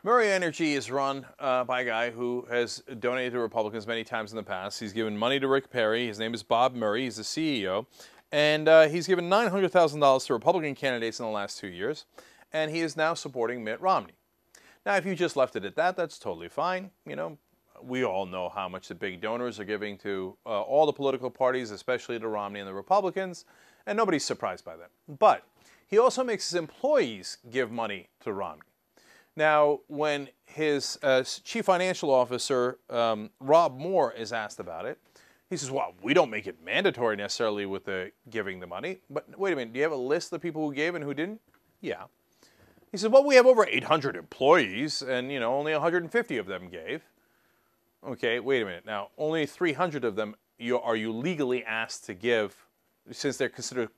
Murray Energy is run by a guy who has donated to Republicans many times in the past. He's given money to Rick Perry. His name is Bob Murray. He's the CEO. And he's given $900,000 to Republican candidates in the last 2 years. And he is now supporting Mitt Romney. Now, if you just left it at that, that's totally fine. You know, we all know how much the big donors are giving to all the political parties, especially to Romney and the Republicans. And nobody's surprised by that. But he also makes his employees give money to Romney. Now, when his chief financial officer, Rob Moore, is asked about it, he says, well, we don't make it mandatory necessarily with the giving the money. But wait a minute, do you have a list of the people who gave and who didn't? Yeah. He said, well, we have over 800 employees, and, you know, only 150 of them gave. Okay, wait a minute. Now, only 300 of them are you legally asked to give, since they're considered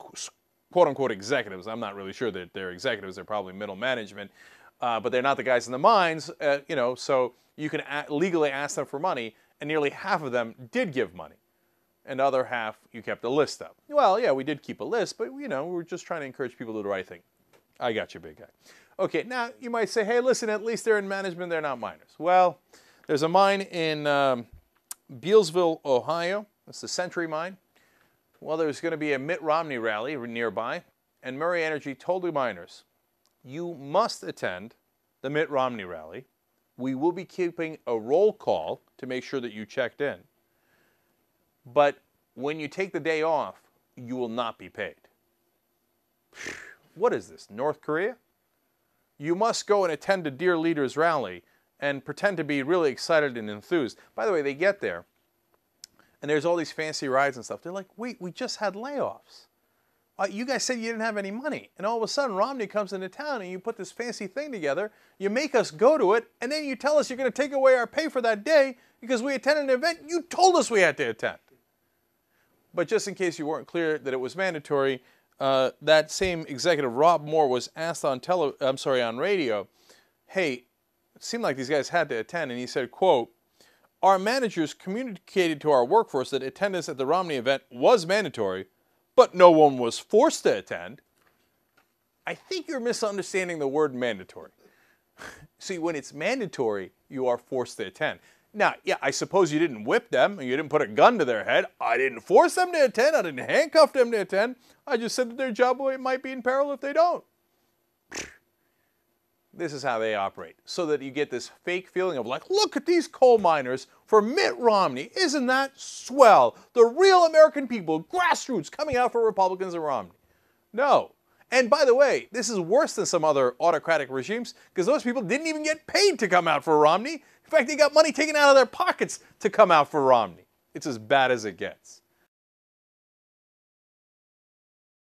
quote-unquote executives. I'm not really sure that they're executives. They're probably middle management. But they're not the guys in the mines, you know, so you can legally ask them for money, and nearly half of them did give money. And the other half, you kept a list of. Well, yeah, we did keep a list, but, you know, we're just trying to encourage people to do the right thing. I got you, big guy. Okay, now you might say, hey, listen, at least they're in management, they're not miners. Well, there's a mine in Bealsville, Ohio. That's the Century Mine. Well, there's going to be a Mitt Romney rally nearby, and Murray Energy told the miners, you must attend the Mitt Romney rally. We will be keeping a roll call to make sure that you checked in. But when you take the day off, you will not be paid. What is this, North Korea? You must go and attend a Dear Leaders rally and pretend to be really excited and enthused. By the way, they get there, and there's all these fancy rides and stuff. They're like, wait, we just had layoffs. You guys said you didn't have any money. And all of a sudden, Romney comes into town and you put this fancy thing together. You make us go to it. And then you tell us you're going to take away our pay for that day because we attended an event you told us we had to attend. But just in case you weren't clear that it was mandatory, that same executive, Rob Moore, was asked on radio, hey, it seemed like these guys had to attend. And he said, quote, our managers communicated to our workforce that attendance at the Romney event was mandatory, but no one was forced to attend. I think you're misunderstanding the word mandatory. See, when it's mandatory, you are forced to attend. Now, yeah, I suppose you didn't whip them and you didn't put a gun to their head. I didn't force them to attend. I didn't handcuff them to attend. I just said that their job might be in peril if they don't. This is how they operate, so that you get this fake feeling of like, look at these coal miners for Mitt Romney. Isn't that swell? The real American people, grassroots, coming out for Republicans and Romney. No. And by the way, this is worse than some other autocratic regimes because those people didn't even get paid to come out for Romney. In fact, they got money taken out of their pockets to come out for Romney. It's as bad as it gets.